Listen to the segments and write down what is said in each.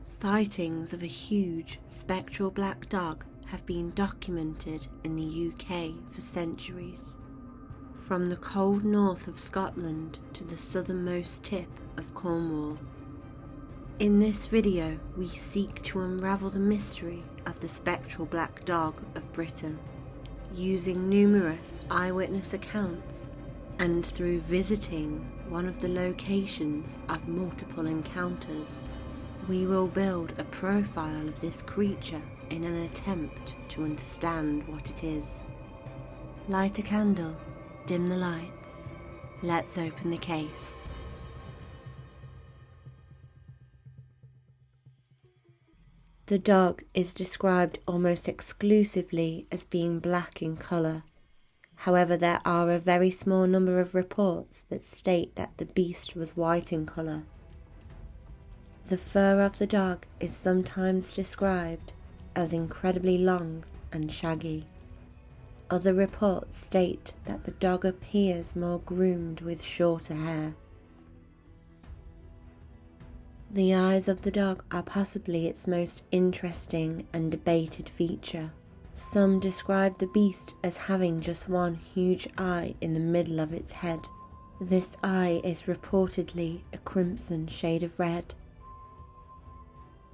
Sightings of a huge spectral black dog have been documented in the UK for centuries, from the cold north of Scotland to the southernmost tip of Cornwall. In this video, we seek to unravel the mystery of the spectral black dog of Britain, using numerous eyewitness accounts and through visiting one of the locations of multiple encounters. We will build a profile of this creature in an attempt to understand what it is. Light a candle, dim the lights. Let's open the case. The dog is described almost exclusively as being black in colour. However, there are a very small number of reports that state that the beast was white in colour. The fur of the dog is sometimes described as incredibly long and shaggy. Other reports state that the dog appears more groomed with shorter hair. The eyes of the dog are possibly its most interesting and debated feature. Some describe the beast as having just one huge eye in the middle of its head. This eye is reportedly a crimson shade of red.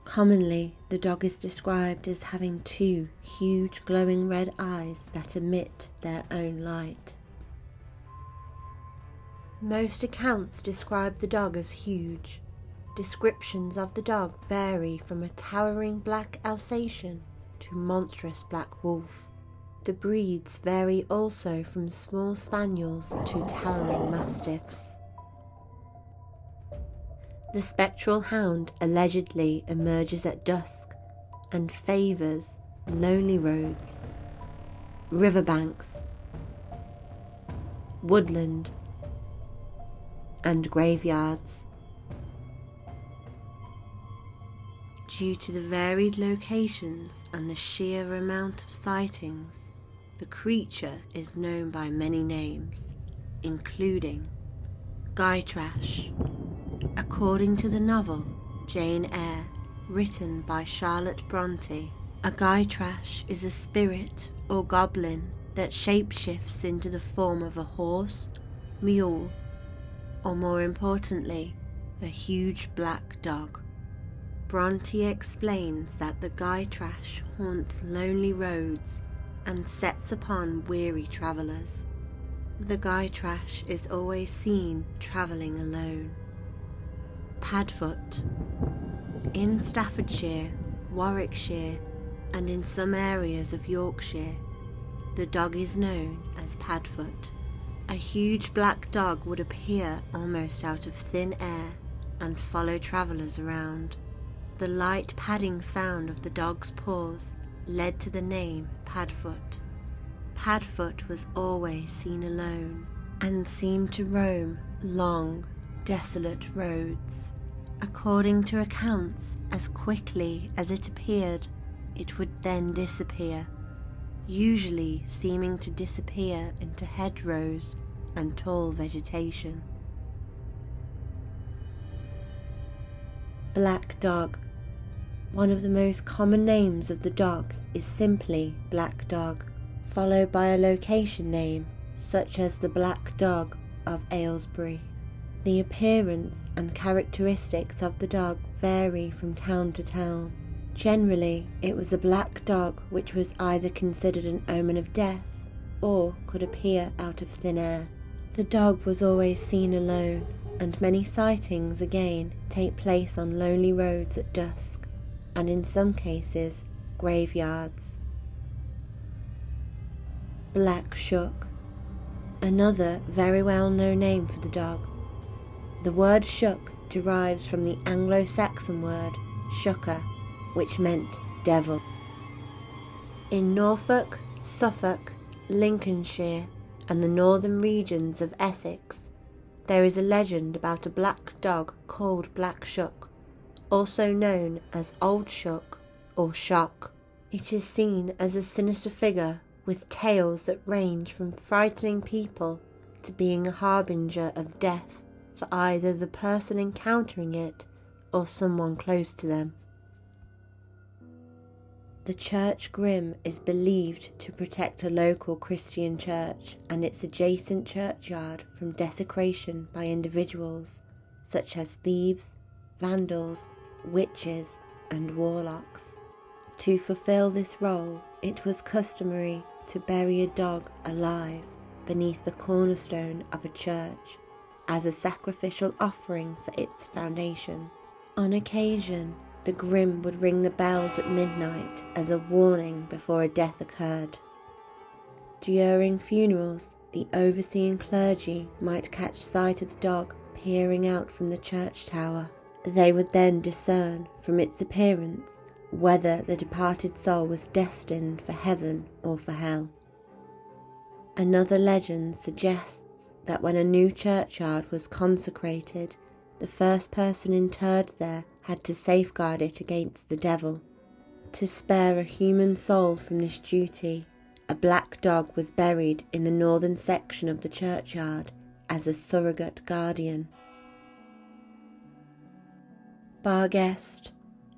Commonly, the dog is described as having two huge glowing red eyes that emit their own light. Most accounts describe the dog as huge. Descriptions of the dog vary from a towering black Alsatian to monstrous black wolf. The breeds vary also from small spaniels to towering mastiffs. The spectral hound allegedly emerges at dusk and favours lonely roads, riverbanks, woodland, and graveyards. Due to the varied locations and the sheer amount of sightings, the creature is known by many names, including Gytrash. According to the novel Jane Eyre, written by Charlotte Bronte, a Gytrash is a spirit or goblin that shapeshifts into the form of a horse, mule, or more importantly, a huge black dog. Bronte explains that the Gytrash haunts lonely roads and sets upon weary travellers. The Gytrash is always seen travelling alone. Padfoot. In Staffordshire, Warwickshire, and in some areas of Yorkshire, the dog is known as Padfoot. A huge black dog would appear almost out of thin air and follow travellers around. The light padding sound of the dog's paws led to the name Padfoot. Padfoot was always seen alone and seemed to roam long, desolate roads. According to accounts, as quickly as it appeared, it would then disappear, usually seeming to disappear into hedgerows and tall vegetation. Black dog. One of the most common names of the dog is simply black dog, followed by a location name such as the Black Dog of Aylesbury. The appearance and characteristics of the dog vary from town to town. Generally, it was a black dog which was either considered an omen of death or could appear out of thin air. The dog was always seen alone, and many sightings again take place on lonely roads at dusk, and in some cases, graveyards. Black Shuck. Another very well-known name for the dog. The word Shuck derives from the Anglo-Saxon word shucker, which meant devil. In Norfolk, Suffolk, Lincolnshire, and the northern regions of Essex, there is a legend about a black dog called Black Shuck, also known as Old Shuck or Shuck. It is seen as a sinister figure with tales that range from frightening people to being a harbinger of death for either the person encountering it or someone close to them. The church grim is believed to protect a local Christian church and its adjacent churchyard from desecration by individuals such as thieves, vandals, witches, and warlocks. To fulfill this role, it was customary to bury a dog alive beneath the cornerstone of a church as a sacrificial offering for its foundation. On occasion, the grim would ring the bells at midnight as a warning before a death occurred. During funerals, the overseeing clergy might catch sight of the dog peering out from the church tower. They would then discern from its appearance whether the departed soul was destined for heaven or for hell. Another legend suggests that when a new churchyard was consecrated, the first person interred there had to safeguard it against the devil. To spare a human soul from this duty, a black dog was buried in the northern section of the churchyard as a surrogate guardian. Barguest.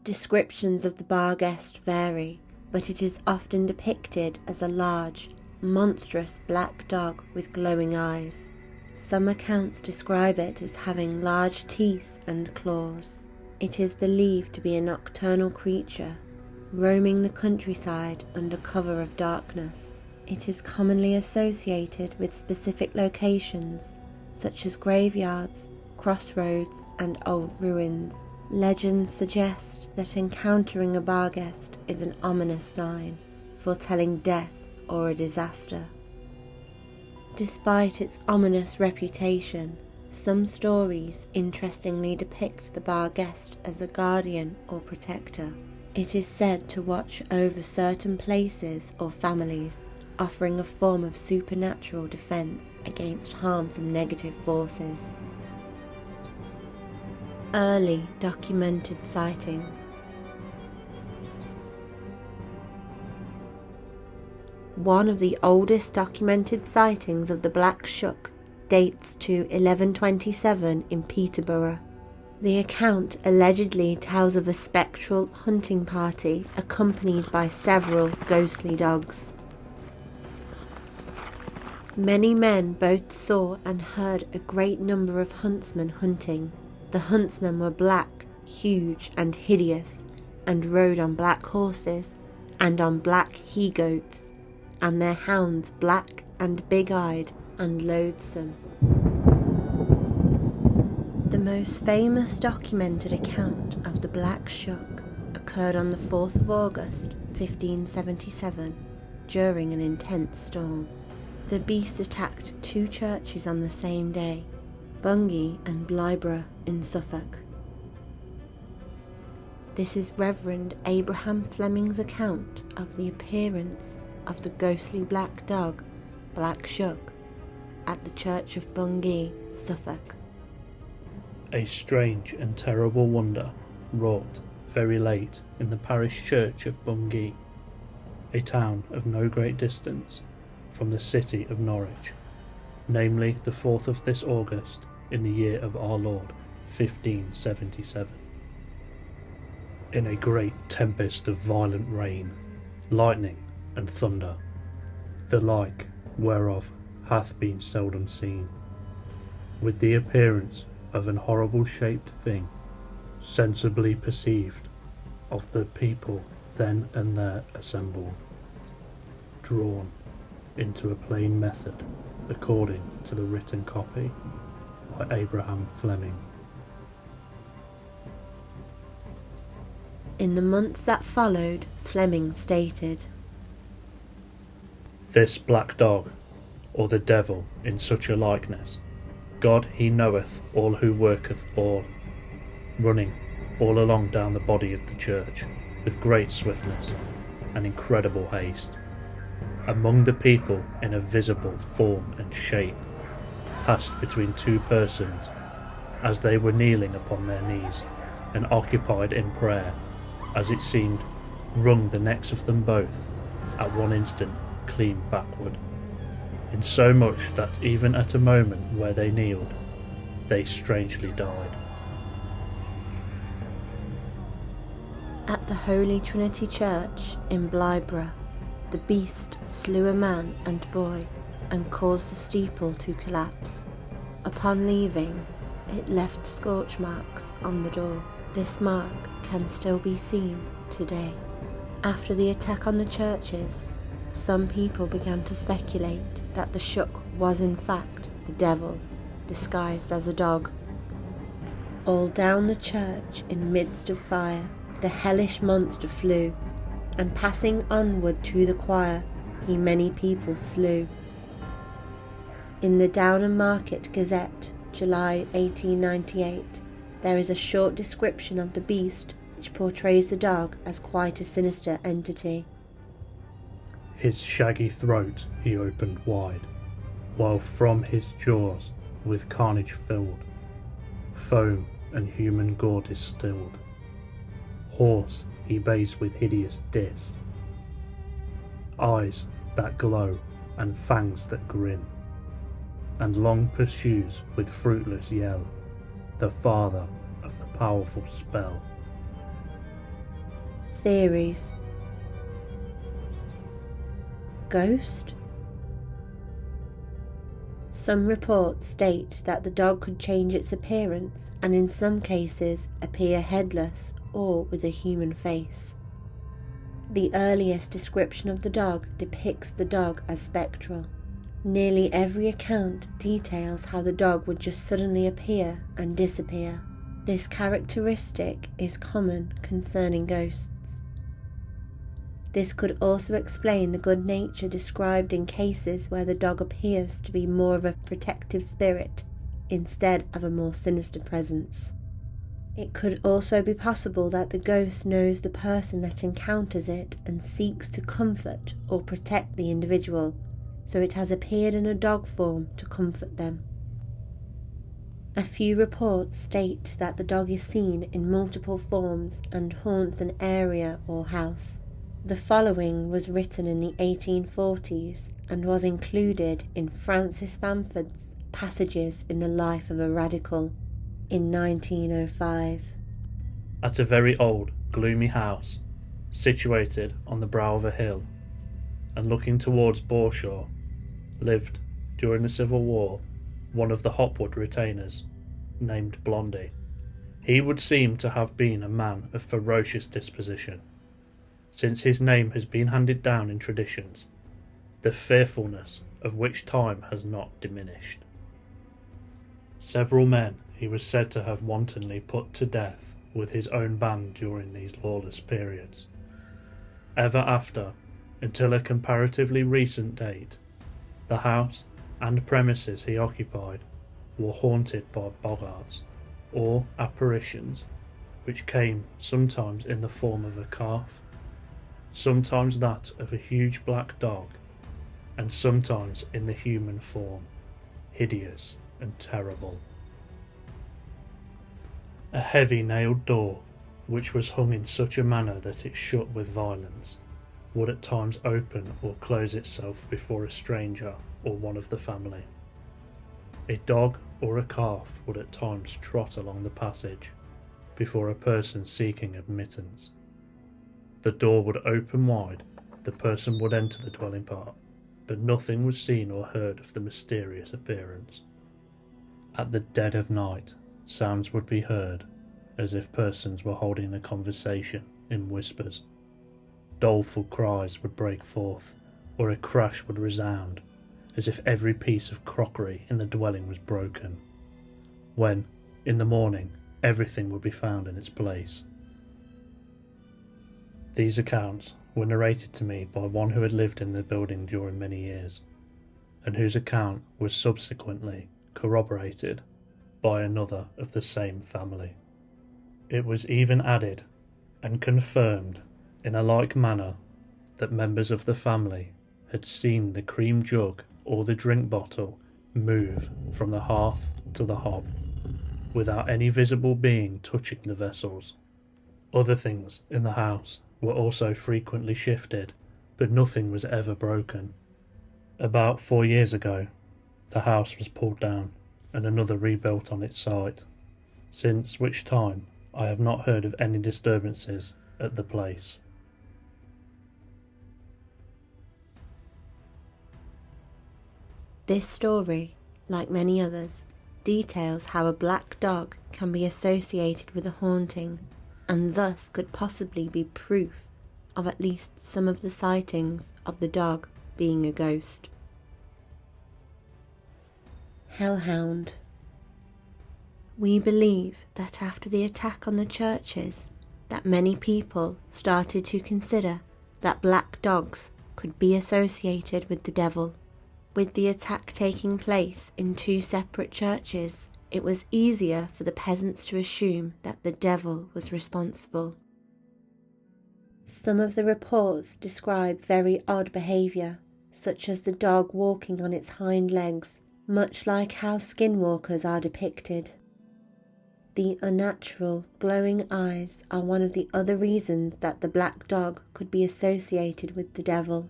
Descriptions of the Barguest vary, but it is often depicted as a large, monstrous black dog with glowing eyes. Some accounts describe it as having large teeth and claws. It is believed to be a nocturnal creature, roaming the countryside under cover of darkness. It is commonly associated with specific locations, such as graveyards, crossroads, and old ruins. Legends suggest that encountering a Barguest is an ominous sign, foretelling death or a disaster. Despite its ominous reputation, some stories interestingly depict the Barguest as a guardian or protector. It is said to watch over certain places or families, offering a form of supernatural defense against harm from negative forces. Early documented sightings. One of the oldest documented sightings of the Black Shuck dates to 1127 in Peterborough. The account allegedly tells of a spectral hunting party accompanied by several ghostly dogs. Many men both saw and heard a great number of huntsmen hunting. The huntsmen were black, huge and hideous, and rode on black horses and on black he-goats, and their hounds black and big-eyed and loathsome. The most famous documented account of the Black Shuck occurred on the 4th of August, 1577, during an intense storm. The beast attacked 2 churches on the same day, Bungay and Blyborough in Suffolk. This is Reverend Abraham Fleming's account of the appearance of the ghostly black dog, Black Shuck, at the church of Bungay, Suffolk. A strange and terrible wonder wrought very late in the parish church of Bungay, a town of no great distance from the city of Norwich, namely the 4th of this August in the year of our Lord 1577. In a great tempest of violent rain, lightning and thunder, the like whereof hath been seldom seen, with the appearance of an horrible shaped thing, sensibly perceived of the people then and there assembled, drawn into a plain method according to the written copy by Abraham Fleming. In the months that followed, Fleming stated, This black dog, or the devil in such a likeness, God he knoweth all who worketh all, running all along down the body of the church with great swiftness and incredible haste, among the people in a visible form and shape, passed between 2 persons as they were kneeling upon their knees and occupied in prayer, as it seemed, wrung the necks of them both at one instant clean backward, insomuch that even at a moment where they kneeled, they strangely died. At the Holy Trinity Church in Blyborough, the beast slew a man and boy and caused the steeple to collapse. Upon leaving, it left scorch marks on the door. This mark can still be seen today. After the attack on the churches, some people began to speculate that the Shuck was in fact the devil, disguised as a dog. All down the church in midst of fire, the hellish monster flew, and passing onward to the choir, he many people slew. In the Downham Market Gazette, July 1898, there is a short description of the beast which portrays the dog as quite a sinister entity. His shaggy throat he opened wide, while from his jaws, with carnage filled, foam and human gore distilled. Hoarse he bays with hideous diss, eyes that glow and fangs that grin, and long pursues with fruitless yell the father of the powerful spell. Theories. Ghost? Some reports state that the dog could change its appearance and in some cases appear headless or with a human face. The earliest description of the dog depicts the dog as spectral. Nearly every account details how the dog would just suddenly appear and disappear. This characteristic is common concerning ghosts. This could also explain the good nature described in cases where the dog appears to be more of a protective spirit instead of a more sinister presence. It could also be possible that the ghost knows the person that encounters it and seeks to comfort or protect the individual, so it has appeared in a dog form to comfort them. A few reports state that the dog is seen in multiple forms and haunts an area or house. The following was written in the 1840s and was included in Francis Bamford's Passages in the Life of a Radical in 1905. At a very old, gloomy house, situated on the brow of a hill, and looking towards Borshaw, lived, during the Civil War, one of the Hopwood retainers, named Blondie. He would seem to have been a man of ferocious disposition, since his name has been handed down in traditions, the fearfulness of which time has not diminished. Several men he was said to have wantonly put to death with his own band during these lawless periods. Ever after, until a comparatively recent date, the house and premises he occupied were haunted by boggarts, or apparitions, which came sometimes in the form of a calf, sometimes that of a huge black dog, and sometimes in the human form, hideous and terrible. A heavy nailed door, which was hung in such a manner that it shut with violence, would at times open or close itself before a stranger or one of the family. A dog or a calf would at times trot along the passage before a person seeking admittance. The door would open wide, the person would enter the dwelling part, but nothing was seen or heard of the mysterious appearance. At the dead of night, sounds would be heard, as if persons were holding a conversation in whispers. Doleful cries would break forth, or a crash would resound, as if every piece of crockery in the dwelling was broken, when, in the morning, everything would be found in its place. These accounts were narrated to me by one who had lived in the building during many years, and whose account was subsequently corroborated by another of the same family. It was even added and confirmed in a like manner that members of the family had seen the cream jug or the drink bottle move from the hearth to the hob, without any visible being touching the vessels. Other things in the house were also frequently shifted, but nothing was ever broken. About 4 years ago, the house was pulled down and another rebuilt on its site, since which time I have not heard of any disturbances at the place. This story, like many others, details how a black dog can be associated with a haunting, and thus could possibly be proof of at least some of the sightings of the dog being a ghost. Hellhound. We believe that after the attack on the churches, that many people started to consider that black dogs could be associated with the devil. With the attack taking place in two separate churches, it was easier for the peasants to assume that the devil was responsible. Some of the reports describe very odd behaviour, such as the dog walking on its hind legs, much like how skinwalkers are depicted. The unnatural, glowing eyes are one of the other reasons that the black dog could be associated with the devil.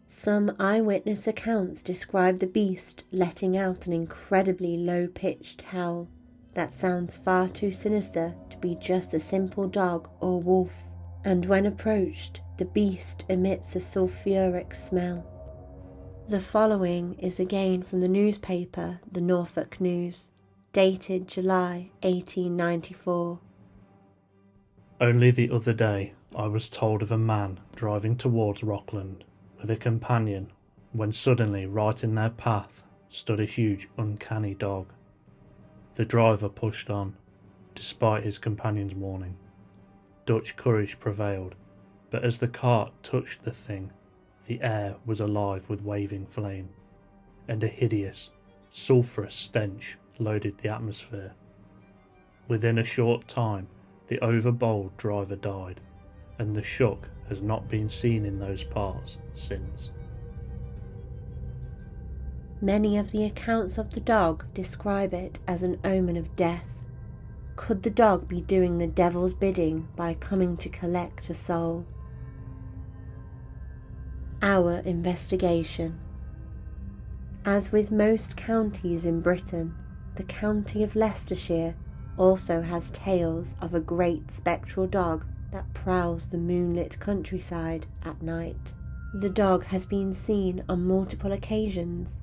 Some eyewitness accounts describe the beast letting out an incredibly low-pitched howl that sounds far too sinister to be just a simple dog or wolf, and when approached, the beast emits a sulphuric smell. The following is again from the newspaper The Norfolk News, dated July 1894. Only the other day I was told of a man driving towards Rockland with a companion, when suddenly right in their path stood a huge uncanny dog. The driver pushed on, despite his companion's warning. Dutch courage prevailed, but as the cart touched the thing, the air was alive with waving flame, and a hideous, sulphurous stench loaded the atmosphere. Within a short time, the overbold driver died, and the Shuck has not been seen in those parts since. Many of the accounts of the dog describe it as an omen of death. Could the dog be doing the devil's bidding by coming to collect a soul? Our investigation. As with most counties in Britain, the county of Leicestershire also has tales of a great spectral dog that prowls the moonlit countryside at night. The dog has been seen on multiple occasions,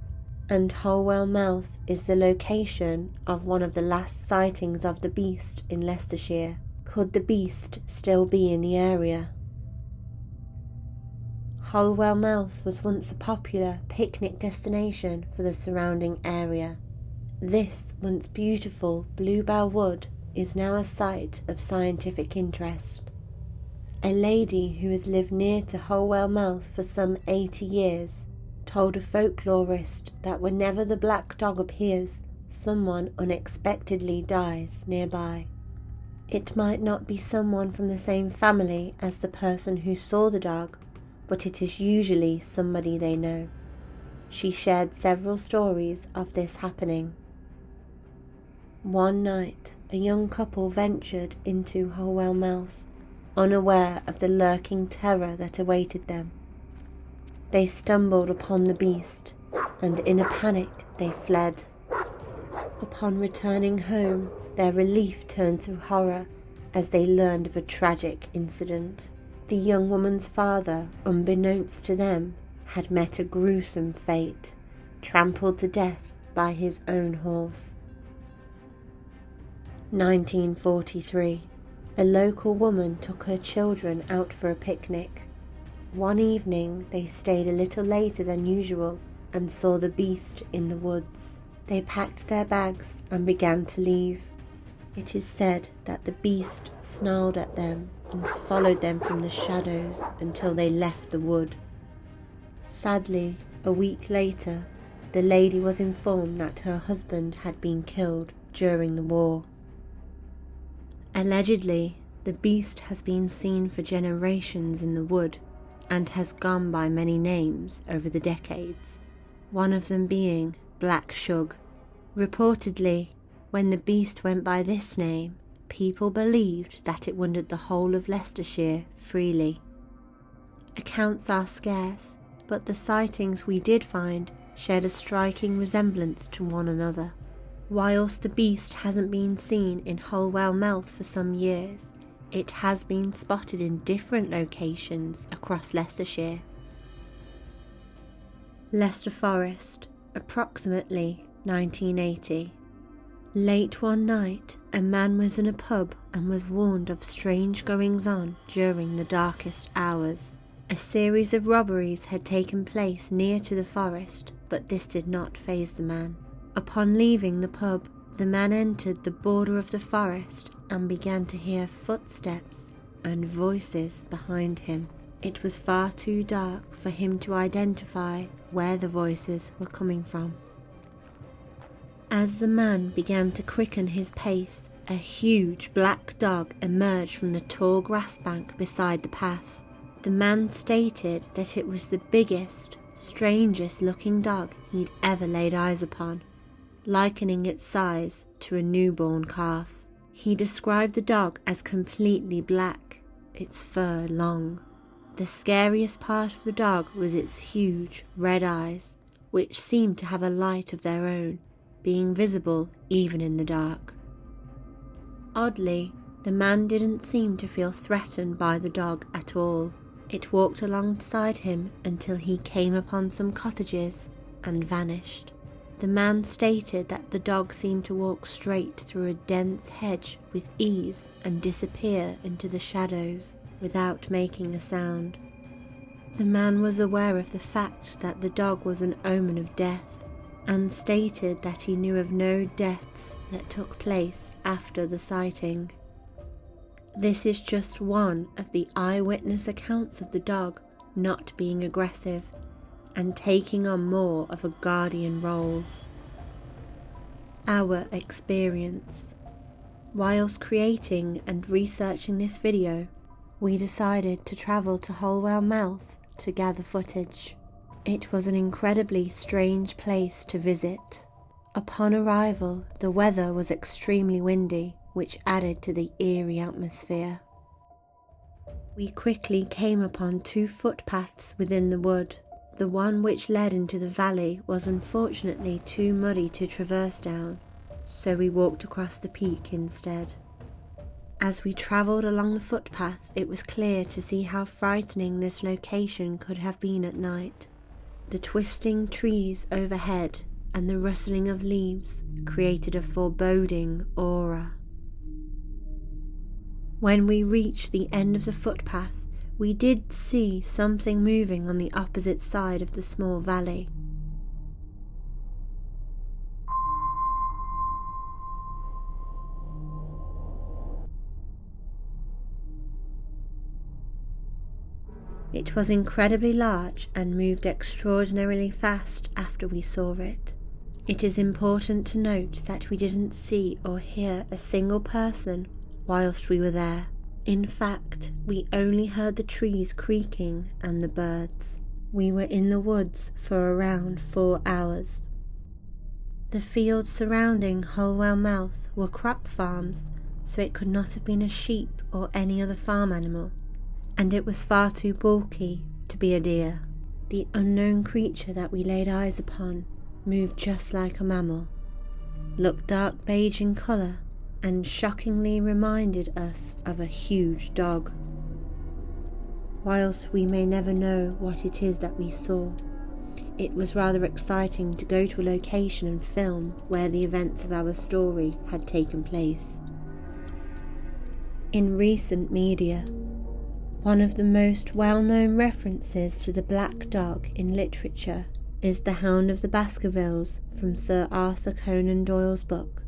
and Holwell Mouth is the location of one of the last sightings of the beast in Leicestershire. Could the beast still be in the area? Holwell Mouth was once a popular picnic destination for the surrounding area. This once beautiful bluebell wood is now a site of scientific interest. A lady who has lived near to Holwell Mouth for some 80 years told a folklorist that whenever the black dog appears, someone unexpectedly dies nearby. It might not be someone from the same family as the person who saw the dog, but it is usually somebody they know. She shared several stories of this happening. One night, a young couple ventured into Holwell Mouth, unaware of the lurking terror that awaited them. They stumbled upon the beast, and in a panic they fled. Upon returning home, their relief turned to horror as they learned of a tragic incident. The young woman's father, unbeknownst to them, had met a gruesome fate, trampled to death by his own horse. 1943. A local woman took her children out for a picnic. One evening they stayed a little later than usual and saw the beast in the woods. They packed their bags and began to leave. It is said that the beast snarled at them and followed them from the shadows until they left the wood. Sadly, a week later, the lady was informed that her husband had been killed during the war. Allegedly, the beast has been seen for generations in the wood and has gone by many names over the decades, one of them being Black Shug. Reportedly, when the beast went by this name, people believed that it wandered the whole of Leicestershire freely. Accounts are scarce, but the sightings we did find shared a striking resemblance to one another. Whilst the beast hasn't been seen in Holwell Mouth for some years, it has been spotted in different locations across Leicestershire. Leicester Forest, approximately 1980. Late one night, a man was in a pub and was warned of strange goings-on during the darkest hours. A series of robberies had taken place near to the forest, but this did not faze the man. Upon leaving the pub, the man entered the border of the forest and began to hear footsteps and voices behind him. It was far too dark for him to identify where the voices were coming from. As the man began to quicken his pace, a huge black dog emerged from the tall grass bank beside the path. The man stated that it was the biggest, strangest looking dog he'd ever laid eyes upon, likening its size to a newborn calf. He described the dog as completely black, its fur long. The scariest part of the dog was its huge red eyes, which seemed to have a light of their own, being visible even in the dark. Oddly, the man didn't seem to feel threatened by the dog at all. It walked alongside him until he came upon some cottages and vanished. The man stated that the dog seemed to walk straight through a dense hedge with ease and disappear into the shadows without making a sound. The man was aware of the fact that the dog was an omen of death, and stated that he knew of no deaths that took place after the sighting. This is just one of the eyewitness accounts of the dog not being aggressive and taking on more of a guardian role. Our experience. Whilst creating and researching this video, we decided to travel to Holwell Mouth to gather footage. It was an incredibly strange place to visit. Upon arrival, the weather was extremely windy, which added to the eerie atmosphere. We quickly came upon two footpaths within the wood. The one which led into the valley was unfortunately too muddy to traverse down, so we walked across the peak instead. As we travelled along the footpath, it was clear to see how frightening this location could have been at night. The twisting trees overhead and the rustling of leaves created a foreboding aura. When we reached the end of the footpath, we did see something moving on the opposite side of the small valley. It was incredibly large and moved extraordinarily fast after we saw it. It is important to note that we didn't see or hear a single person whilst we were there. In fact, we only heard the trees creaking and the birds. We were in the woods for around 4 hours. The fields surrounding Holwell Mouth were crop farms, so it could not have been a sheep or any other farm animal, and it was far too bulky to be a deer. The unknown creature that we laid eyes upon moved just like a mammal, looked dark beige in colour, and shockingly reminded us of a huge dog. Whilst we may never know what it is that we saw, it was rather exciting to go to a location and film where the events of our story had taken place. In recent media, one of the most well-known references to the black dog in literature is the Hound of the Baskervilles from Sir Arthur Conan Doyle's book.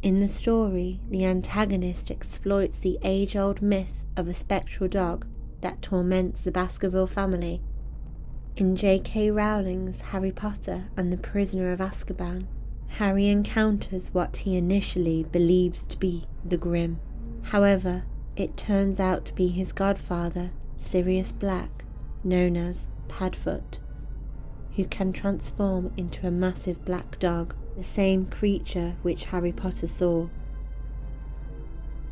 In the story, the antagonist exploits the age-old myth of a spectral dog that torments the Baskerville family. In J.K. Rowling's Harry Potter and the Prisoner of Azkaban, Harry encounters what he initially believes to be the Grim. However, it turns out to be his godfather, Sirius Black, known as Padfoot, who can transform into a massive black dog, the same creature which Harry Potter saw.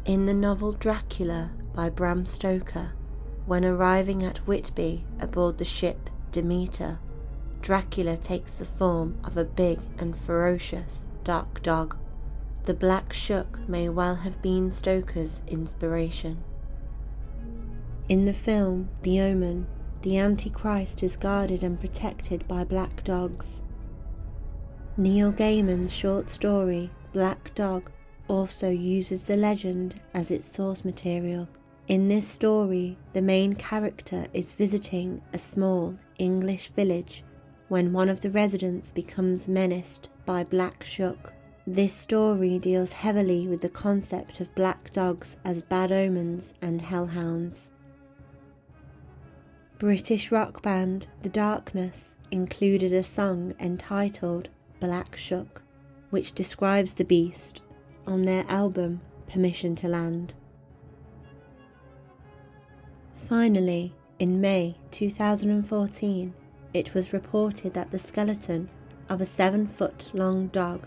In the novel Dracula by Bram Stoker, when arriving at Whitby aboard the ship Demeter, Dracula takes the form of a big and ferocious dark dog. the Black Shuck may well have been Stoker's inspiration. In the film The Omen, the Antichrist is guarded and protected by black dogs. Neil Gaiman's short story Black Dog also uses the legend as its source material. In this story, the main character is visiting a small English village when one of the residents becomes menaced by Black Shuck. This story deals heavily with the concept of black dogs as bad omens and hellhounds. British rock band The Darkness included a song entitled Black Shuck, which describes the beast, on their album Permission to Land. Finally, in May 2014, it was reported that the skeleton of a 7-foot-long dog,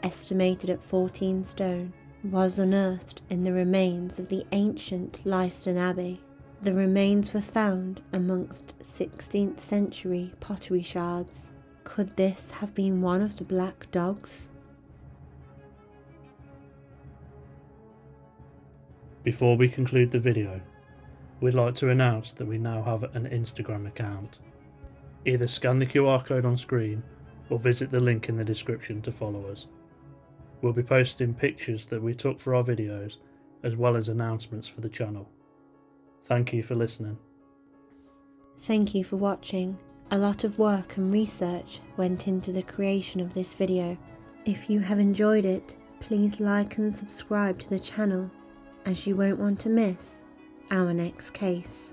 estimated at 14 stone, was unearthed in the remains of the ancient Leiston Abbey. The remains were found amongst 16th century pottery shards. Could this have been one of the black dogs? Before we conclude the video, we'd like to announce that we now have an Instagram account. Either scan the QR code on screen or visit the link in the description to follow us. We'll be posting pictures that we took for our videos as well as announcements for the channel. Thank you for listening. Thank you for watching. A lot of work and research went into the creation of this video. If you have enjoyed it, please like and subscribe to the channel, as you won't want to miss our next case.